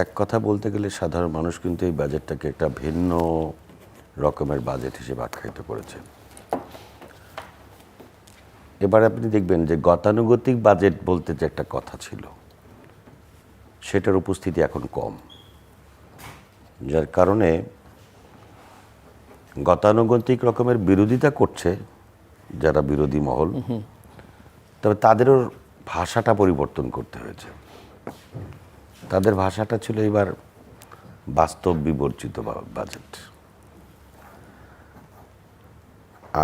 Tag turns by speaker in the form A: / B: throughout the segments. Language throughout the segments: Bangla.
A: এক কথা বলতে গেলে সাধারণ মানুষ কিন্তু এই বাজেটটাকে একটা ভিন্ন রকমের বাজেট হিসেবে আখ্যায়িত করেছে। এবার আপনি দেখবেন যে গতানুগতিক বাজেট বলতে যে একটা কথা ছিল, সেটার উপস্থিতি এখন কম, যার কারণে গতানুগতিক রকমের বিরোধিতা করছে যারা বিরোধী মহল, তবে তাদেরও ভাষাটা পরিবর্তন করতে হয়েছে। তাদের ভাষাটা ছিল এবার বাস্তব বিবর্জিত বাজেট।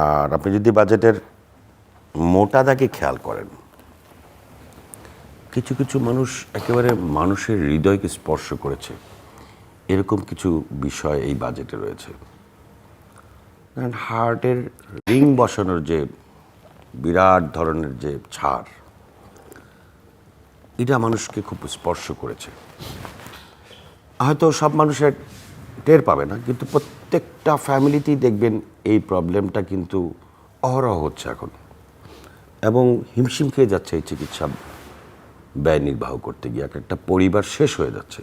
A: আর আপনি যদি বাজেটের মোটা দাগে খেয়াল করেন, কিছু কিছু মানুষ একেবারে মানুষের হৃদয়কে স্পর্শ করেছে এরকম কিছু বিষয় এই বাজেটে রয়েছে। হার্টের রিং বসানোর যে বিরাট ধরনের যে ছাড়, এটা মানুষকে খুব স্পর্শ করেছে। হয়তো সব মানুষের টের পাবে না, কিন্তু প্রত্যেকটা ফ্যামিলিতেই দেখবেন এই প্রবলেমটা কিন্তু অহরহ হচ্ছে এখন, এবং হিমশিম খেয়ে যাচ্ছে এই চিকিৎসা ব্যয় নির্বাহ করতে গিয়ে। একটা পরিবার শেষ হয়ে যাচ্ছে।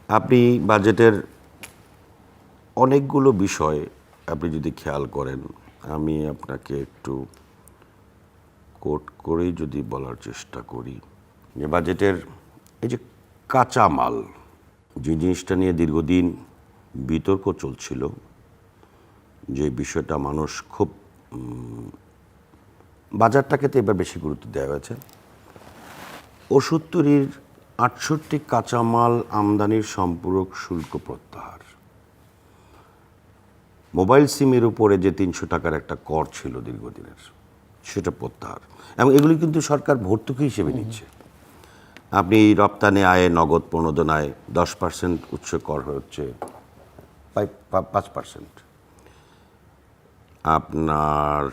A: আপনি বাজেটের অনেকগুলো বিষয় আপনি যদি খেয়াল করেন, আমি আপনাকে একটু কোট করেই যদি বলার চেষ্টা করি, যে বাজেটের এই যে কাঁচা মাল, যে জিনিসটা নিয়ে দীর্ঘদিন বিতর্ক চলছিল, যে বিষয়টা মানুষ খুব বাজারটাকে তো এবার বেশি গুরুত্ব দেওয়া হয়েছে। ওষুধ তৈরির ৬৮ কাঁচামাল আমদানির সম্পূরক শুল্ক প্রত্যাহার, মোবাইল সিমের উপরে যে ৩০০ টাকার একটা কর ছিল দীর্ঘদিনের, সেটা প্রত্যাহার, এবং এগুলি কিন্তু সরকার ভর্তুকি হিসেবে নিচ্ছে। আপনি রপ্তানি আয়ে নগদ প্রণোদনায় 10% উচ্চ কর হচ্ছে 5%। আপনার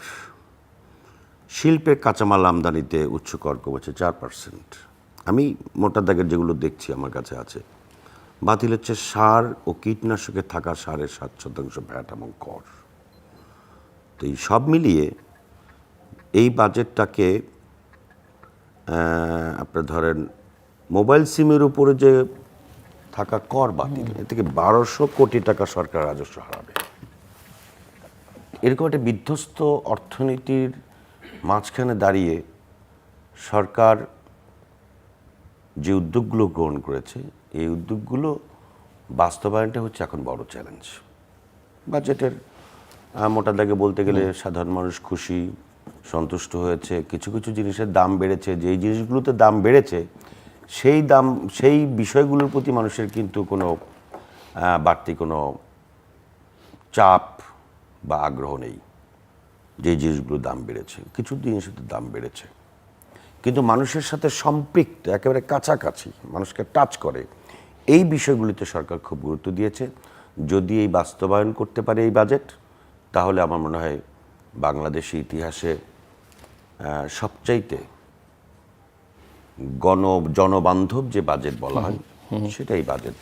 A: শিল্পের কাঁচামাল আমদানিতে উচ্চ কর কমেছে 4%। আমি মোটা দাগের যেগুলো দেখছি আমার কাছে আছে, বাতিল হচ্ছে সার ও কীটনাশকে থাকা সারের 7% ভ্যাট এবং কর। তো এই সব মিলিয়ে এই বাজেটটাকে আপনার ধরেন মোবাইল সিমের উপরে যে থাকা কর বাতিল, এ থেকে 1200 কোটি টাকা সরকার রাজস্ব হারাবে। এরকম একটা বিধ্বস্ত অর্থনীতির মাঝখানে দাঁড়িয়ে সরকার যে উদ্যোগগুলো গ্রহণ করেছে, এই উদ্যোগগুলো বাস্তবায়নটা হচ্ছে এখন বড় চ্যালেঞ্জ। বাজেটের মোটা দাগে বলতে গেলে সাধারণ মানুষ খুশি, সন্তুষ্ট হয়েছে। কিছু কিছু জিনিসের দাম বেড়েছে, যেই জিনিসগুলোতে দাম বেড়েছে সেই বিষয়গুলোর প্রতি মানুষের কিন্তু কোনো বাড়তি কোনো চাপ বা আগ্রহ নেই। যে জিনিসগুলো দাম বেড়েছে, কিছু জিনিসের দাম বেড়েছে, কিন্তু মানুষের সাথে সম্পৃক্ত, একেবারে কাছাকাছি, মানুষকে টাচ করে, এই বিষয়গুলিতে সরকার খুব গুরুত্ব দিয়েছে। যদি এই বাস্তবায়ন করতে পারে এই বাজেট, তাহলে আমার মনে হয় বাংলাদেশের ইতিহাসে সবচাইতে জনবান্ধব যে বাজেট বলা হয়, সেটাই বাজেট।